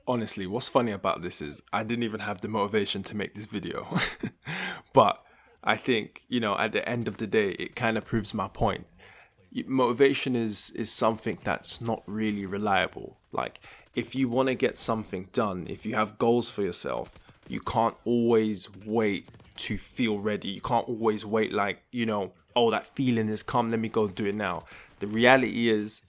Honestly, what's funny about this is I didn't even have the motivation to make this video. But I think, at the end of the day, it kind of proves my point. Motivation is something that's not really reliable. Like, if you want to get something done, if you have goals for yourself, you can't always wait to feel ready. You can't always wait, like, oh, that feeling has come, let me go do it now. The reality is,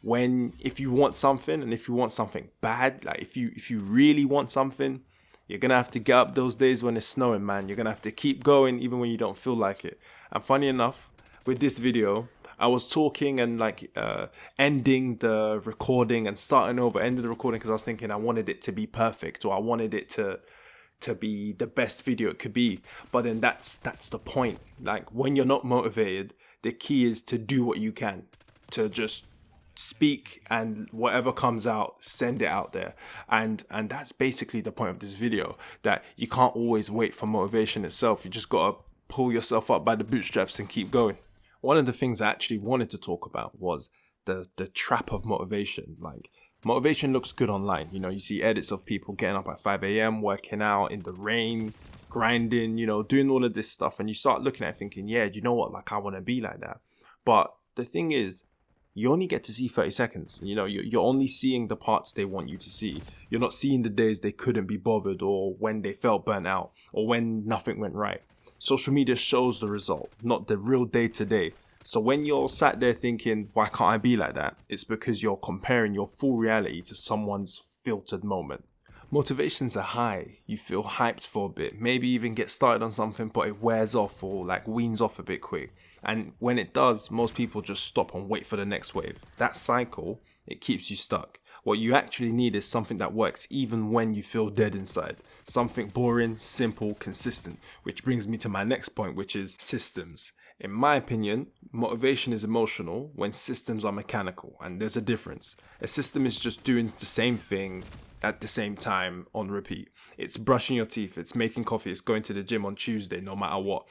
if you want something, and if you want something bad, like if you really want something, you're gonna have to get up those days when it's snowing, man. You're gonna have to keep going even when you don't feel like it. And funny enough, with this video, I was talking and ending the recording and starting over, ending the recording, because I was thinking I wanted it to be perfect, or I wanted it to be the best video it could be. But then that's the point. Like, when you're not motivated, the key is to do what you can, to just speak, and whatever comes out, send it out there. And that's basically the point of this video, that you can't always wait for motivation itself. You just gotta pull yourself up by the bootstraps and keep going. One of the things I actually wanted to talk about was the trap of motivation. Like, motivation looks good online. You see edits of people getting up at 5 a.m, working out in the rain, grinding, doing all of this stuff. And you start looking at it thinking, yeah, do you know what? Like, I want to be like that. But the thing is, you only get to see 30 seconds. You're only seeing the parts they want you to see. You're not seeing the days they couldn't be bothered, or when they felt burnt out, or when nothing went right. Social media shows the result, not the real day to day. So when you're sat there thinking, why can't I be like that? It's because you're comparing your full reality to someone's filtered moment. Motivations are high. You feel hyped for a bit, maybe even get started on something, but it wears off, or like weans off a bit quick. And when it does, most people just stop and wait for the next wave. That cycle, it keeps you stuck. What you actually need is something that works even when you feel dead inside. Something boring, simple, consistent. Which brings me to my next point, which is systems. In my opinion, motivation is emotional when systems are mechanical, and there's a difference. A system is just doing the same thing at the same time on repeat. It's brushing your teeth, it's making coffee, it's going to the gym on Tuesday, no matter what.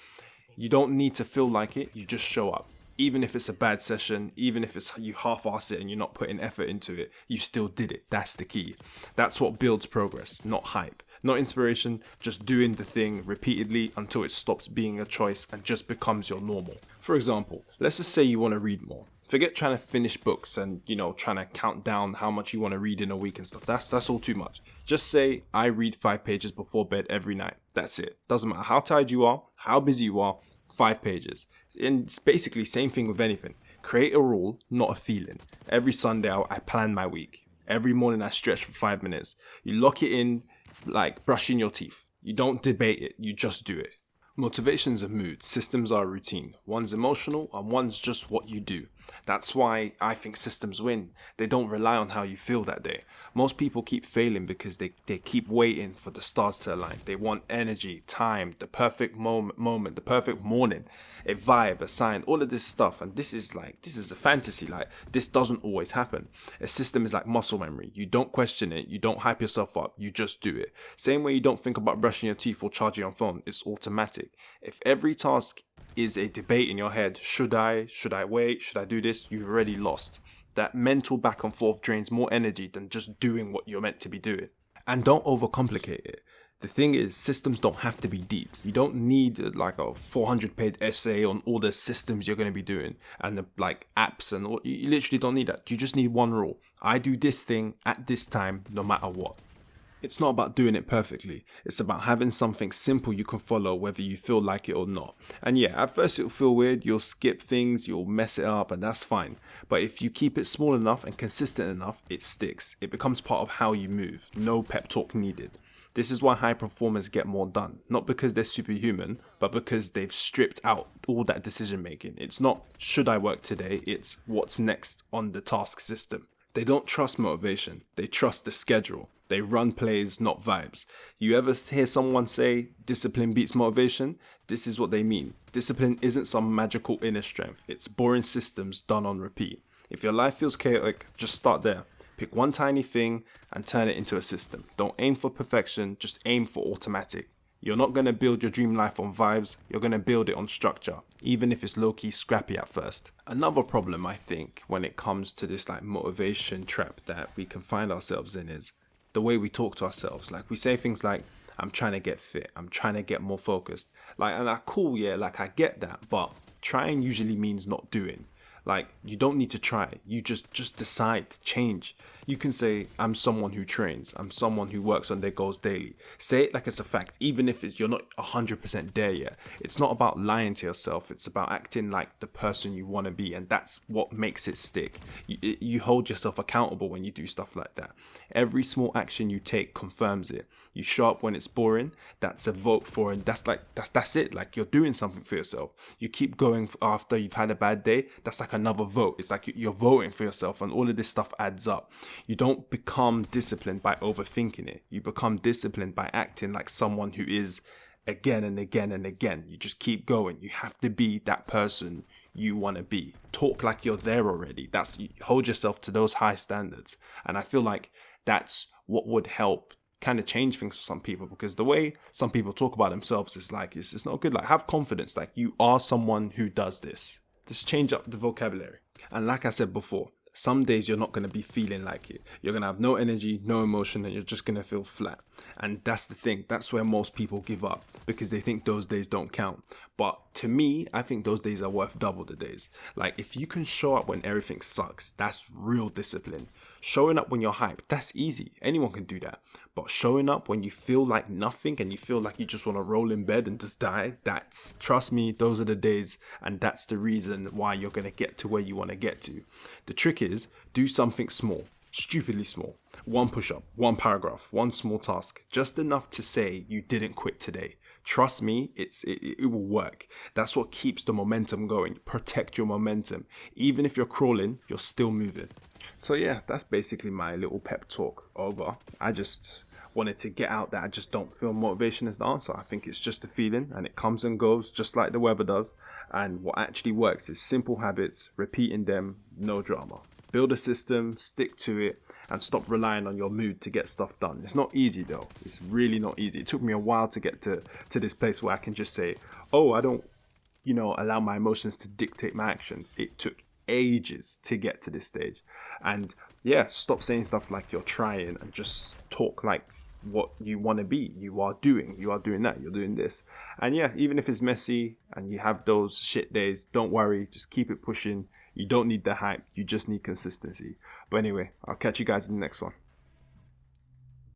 You don't need to feel like it, you just show up. Even if it's a bad session, even if it's you half-ass it and you're not putting effort into it, you still did it. That's the key. That's what builds progress, not hype. Not inspiration, just doing the thing repeatedly until it stops being a choice and just becomes your normal. For example, let's just say you want to read more. Forget trying to finish books and, trying to count down how much you want to read in a week and stuff. That's all too much. Just say, I read 5 pages before bed every night. That's it. Doesn't matter how tired you are, how busy you are, 5 pages. And it's basically same thing with anything. Create a rule, not a feeling. Every Sunday, I plan my week. Every morning, I stretch for 5 minutes. You lock it in like brushing your teeth. You don't debate it, you just do it. Motivation's a mood, systems are a routine. One's emotional and one's just what you do. That's why I think systems win. They don't rely on how you feel that day. Most people keep failing because they keep waiting for the stars to align. They want energy, time, the perfect moment, the perfect morning, a vibe, a sign, all of this stuff. And this is a fantasy. Like, this doesn't always happen. A system is like muscle memory. You don't question it. You don't hype yourself up. You just do it. Same way you don't think about brushing your teeth or charging your phone. It's automatic. If every task is a debate in your head, should I wait, should I do this, you've already lost. That mental back and forth drains more energy than just doing what you're meant to be doing. And don't overcomplicate it. The thing is, systems don't have to be deep. You don't need like a 400-page essay on all the systems you're going to be doing and the apps and all. You literally don't need that. You just need one rule. I do this thing at this time, no matter what. It's not about doing it perfectly. It's about having something simple you can follow whether you feel like it or not. And yeah, at first it'll feel weird. You'll skip things, you'll mess it up, and that's fine. But if you keep it small enough and consistent enough, it sticks. It becomes part of how you move. No pep talk needed. This is why high performers get more done. Not because they're superhuman, but because they've stripped out all that decision making. It's not, should I work today? It's what's next on the task system. They don't trust motivation. They trust the schedule. They run plays, not vibes. You ever hear someone say, discipline beats motivation? This is what they mean. Discipline isn't some magical inner strength. It's boring systems done on repeat. If your life feels chaotic, just start there. Pick one tiny thing and turn it into a system. Don't aim for perfection, just aim for automatic. You're not going to build your dream life on vibes, you're going to build it on structure, even if it's low-key scrappy at first. Another problem, I think, when it comes to this motivation trap that we can find ourselves in is the way we talk to ourselves. Like we say things like, I'm trying to get fit, I'm trying to get more focused. Like, and that's cool, yeah, like I get that, but trying usually means not doing. Like, you don't need to try. You just decide to change. You can say, I'm someone who trains. I'm someone who works on their goals daily. Say it like it's a fact, even if you're not 100% there yet. It's not about lying to yourself. It's about acting like the person you want to be. And that's what makes it stick. You hold yourself accountable when you do stuff like that. Every small action you take confirms it. You show up when it's boring. That's a vote for, and that's it. Like, you're doing something for yourself. You keep going after you've had a bad day. That's like another vote. It's like you're voting for yourself, and all of this stuff adds up. You don't become disciplined by overthinking it. You become disciplined by acting like someone who is again and again and again. You just keep going. You have to be that person you want to be. Talk like you're there already. You hold yourself to those high standards. And I feel like that's what would help kind of change things for some people, because the way some people talk about themselves is like, it's not good. Like, have confidence. Like, you are someone who does this. Just change up the vocabulary. And like I said before, some days you're not going to be feeling like it. You're going to have no energy, no emotion, and you're just going to feel flat. And that's the thing. That's where most people give up, because they think those days don't count. But to me, I think those days are worth double the days. Like, if you can show up when everything sucks, that's real discipline. Showing up when you're hyped, that's easy. Anyone can do that. But showing up when you feel like nothing and you feel like you just want to roll in bed and just die, trust me, those are the days, and that's the reason why you're going to get to where you want to get to. The trick is, do something small, stupidly small. One push-up, one paragraph, one small task, just enough to say you didn't quit today. Trust me, it will work. That's what keeps the momentum going. Protect your momentum. Even if you're crawling, you're still moving. So yeah, that's basically my little pep talk over. I just wanted to get out that I just don't feel motivation is the answer. I think it's just a feeling, and it comes and goes just like the weather does. And what actually works is simple habits, repeating them, no drama. Build a system, stick to it, and stop relying on your mood to get stuff done. It's not easy though. It's really not easy. It took me a while to get to this place where I can just say, oh, I don't, allow my emotions to dictate my actions. It took ages to get to this stage. And yeah, stop saying stuff like you're trying, and just talk like what you want to be. You are doing that, you're doing this. And yeah, even if it's messy and you have those shit days, don't worry, just keep it pushing. You don't need the hype, you just need consistency. But anyway, I'll catch you guys in the next one.